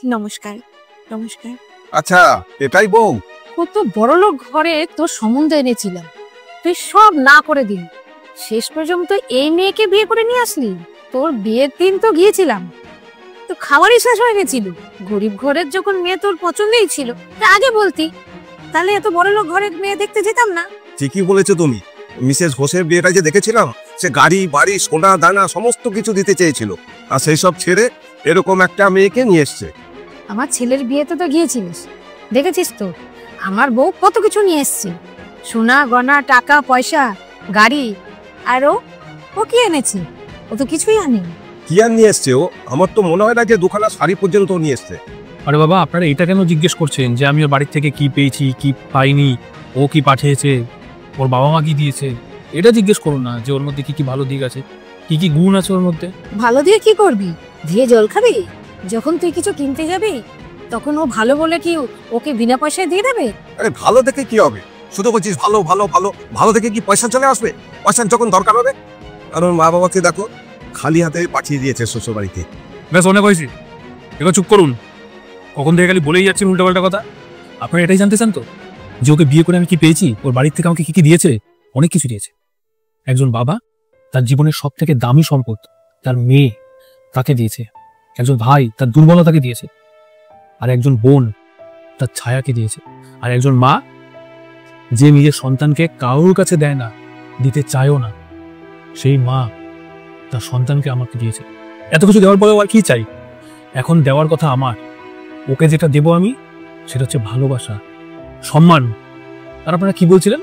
নমস্কার। নমস্কার। আচ্ছা, এটাই বউ? কত বড়লোক ঘরে তোর সম্বন্ধ এনেছিলাম, তুই সব না করে দিলি। শেষ পর্যন্ত এই মেয়েকে বিয়ে করে নিয়ে আসলি। তোর বিয়ের দিন তো গিয়েছিলাম, তো খাবারই শেষ হয়ে গেছিল। গরিব ঘরের যখন মেয়ে তোর পছন্দই ছিল, তা আগে বলতি, তাহলে এত বড়লোক ঘরের মেয়ে দেখতে যেতাম না। ঠিকই বলেছো তুমি। মিসেস ঘোষের বিয়েটা যে দেখেছিলাম, সে গাড়ি বাড়ি সোনা দানা সমস্ত কিছু দিতে চেয়েছিল, আর সেই সব ছেড়ে এরকম একটা মেয়েকে নিয়ে এসছে। আমার ছেলের বিয়েতে তো গিয়েছিলিস, দেখেছিস তো আমার বউ কত কিছু নিয়ে এসছে, সোনা গয়না টাকা পয়সা গাড়ি। আর ও কি এনেছে? ও তো কিছুই আনেনি। কি আর নিয়ে এসছে ও? আমার তো মনে হয় না যে দুখানা শাড়ি পর্যন্ত নিয়ে এসছে। আরে বাবা, আপনারা এটা কেন জিজ্ঞেস করছেন যে আমি ওর বাড়ির থেকে কি পেয়েছি কি পাইনি, ও কি পাঠিয়েছে, ওর বাবা মা কি দিয়েছে? এটা জিজ্ঞেস করুন না যে ওর মধ্যে কি কি ভালো দিক আছে, কি কি গুণ আছে ওর মধ্যে। ভালো দিয়ে কি করবি? দিয়ে জল খাবি? যখন তুই কিছু কিনতে যাবি তখন ও ভালো বলে কি ওকে বিনা পয়সায় দিয়ে দেবে? আরে ভালো দেখে কি হবে? শুধু বলছিস ভালো ভালো ভালো, ভালো দেখে কি পয়সা চলে আসবে? পয়সা যখন দরকার হবে। কারণ মা বাবাকে দেখো খালি হাতে পাঠিয়ে দিয়েছে শ্বশুর বাড়িতে। ব্যাস অনেক হয়েছে, এবার চুপ করুন। কখন থেকে খালি বলেই যাচ্ছেন উল্টোপাল্টা কথা। আপনারা এটাই জানতে চান তো যে ওকে বিয়ে করে আমি কি পেয়েছি, ওর বাড়ির থেকে আমাকে কি কি দিয়েছে? অনেক কিছু দিয়েছে। একজন বাবা তার জীবনের সব থেকে দামি সম্পদ তার মেয়ে, তাকে দিয়েছে। একজন ভাই তার দুর্বলতাকে দিয়েছে, আর একজন বোন তার ছায়াকে দিয়েছে। আর একজন মা যে নিজের সন্তানকে কারোর কাছে দেয় না, দিতে চায়ও না, সেই মা তার সন্তানকে আমাকে দিয়েছে। এত কিছু দেওয়ার পরেও আর কি চাই? এখন দেওয়ার কথা আমার। ওকে যেটা দেব আমি, সেটা হচ্ছে ভালোবাসা, সম্মান। আর আপনারা কি বলছিলেন?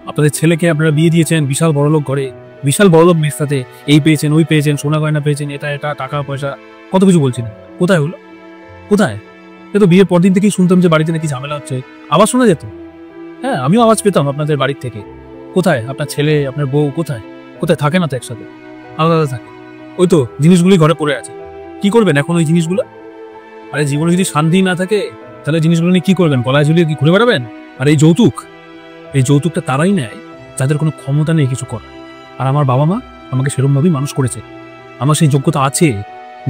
আপনাদের ছেলেকে আপনারা বিয়ে দিয়েছেন বিশাল বড়লোক ঘরে, বিশাল বড়লোক মেয়ের সাথে, এই পেয়েছেন ওই পেয়েছেন, সোনা গয়না পেয়েছেন, এটা এটা টাকা পয়সা কত কিছু বলছিলেন। কোথায় হলো? কোথায়? এ তো বিয়ের পরদিন থেকেই শুনতাম যে বাড়িতে নাকি ঝামেলা হচ্ছে, আওয়াজ শোনা যেত। হ্যাঁ, আমিও আওয়াজ পেতাম আপনাদের বাড়ির থেকে। কোথায় আপনার ছেলে, আপনার বউ? কোথায়? কোথায় থাকে না তো একসাথে, আলাদা আলাদা থাকে। ওই তো জিনিসগুলি ঘরে পড়ে আছে, কি করবেন এখন ওই জিনিসগুলো? আরে জীবনে যদি শান্তি না থাকে তাহলে জিনিসগুলো নিয়ে কি করবেন? গলায় ঝুলিয়ে কি ঘুরে বেড়াবেন? আর এই যৌতুক, এই যৌতুকটা তারাই নেয় যাদের কোনো ক্ষমতা নেই কিছু করার। আর আমার বাবা মা আমাকে সেরকমভাবেই মানুষ করেছে। আমার সেই যোগ্যতা আছে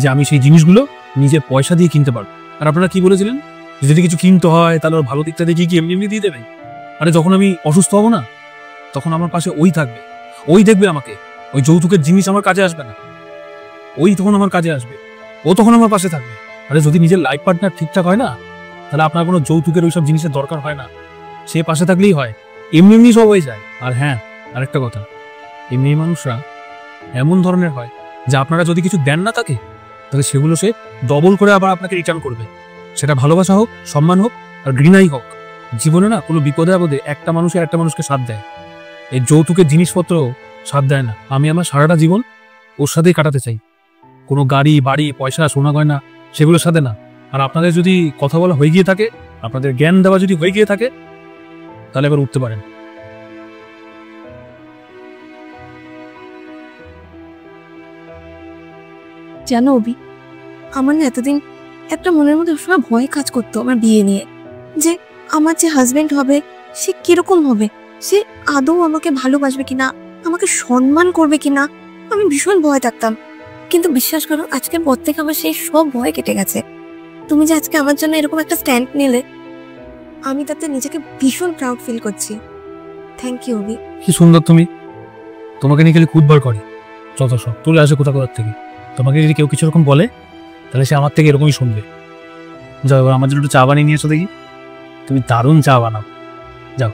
যে আমি সেই জিনিসগুলো নিজের পয়সা দিয়ে কিনতে পারবো। আর আপনারা কি বলেছিলেন, যদি কিছু কিনতে হয় তাহলে ওর ভালো দিকটা দেখি কি এমনি এমনি দিয়ে দেবে? আরে যখন আমি অসুস্থ হব না, তখন আমার পাশে ওই থাকবে, ওই দেখবে আমাকে। ওই যৌতুকের জিনিস আমার কাজে আসবে না, ওই তখন আমার কাজে আসবে, ও তখন আমার পাশে থাকবে। আরে যদি নিজের লাইফ পার্টনার ঠিকঠাক হয় না, তাহলে আপনার কোনো যৌতুকের ওইসব জিনিসের দরকার হয় না, সে পাশে থাকলেই হয়, এমনি এমনি সব হয়ে যায়। আর হ্যাঁ, আরেকটা কথা, এই মেয়ে মানুষরা এমন ধরনের হয় যে আপনারা যদি কিছু দেন না তাকে, তাহলে সেগুলো সে ডবল করে আবার আপনাকে রিটার্ন করবে। সেটা ভালোবাসা হোক, সম্মান হোক, আর ঘৃণাই হোক। জীবনে না কোনো বিপদে আপদে একটা মানুষে একটা মানুষকে সাথ দেয়, এই যৌতুকের জিনিসপত্র সাথ দেয় না। আমি আমার সারাটা জীবন ওর সাথেই কাটাতে চাই, কোনো গাড়ি বাড়ি পয়সা সোনা গয়না সেগুলোর সাথে না। আর আপনাদের যদি কথা বলা হয়ে গিয়ে থাকে, আপনাদের জ্ঞান দেওয়া যদি হয়ে গিয়ে থাকে, তাহলে এবার উঠতে পারেন। জানো অভি, আমার না এতদিন একটা মনের মধ্যে সব ভয় কাজ করতো আমার বিয়ে নিয়ে, যে আমার যে হাজবেন্ড হবে সে কিরকম হবে, সে আদৌ আমাকে ভালোবাসবে কিনা, আমাকে সম্মান করবে কিনা, আমি ভীষণ ভয় থাকতাম। কিন্তু বিশ্বাস করো, আজকের পর থেকে আমার সেই সব ভয় কেটে গেছে। তুমি যে আজকে আমার জন্য এরকম একটা স্ট্যান্ড নিলে, আমি তাতে নিজেকে ভীষণ প্রাউড ফিল করছি। থ্যাংক ইউ অভি। কি সুন্দর তুমি, তোমাকে নিয়ে খালি খুদবার করে, যত সব তুলে আসে কোথা কোথার থেকে। তোমাকে যদি কেউ কিছু রকম বলে, তাহলে সে আমার থেকে এরকমই শুনবে। যাও, এবার আমার জন্য একটু চা বানিয়ে নিয়ে এসো দেখি, তুমি দারুণ চা বানাও। যাও।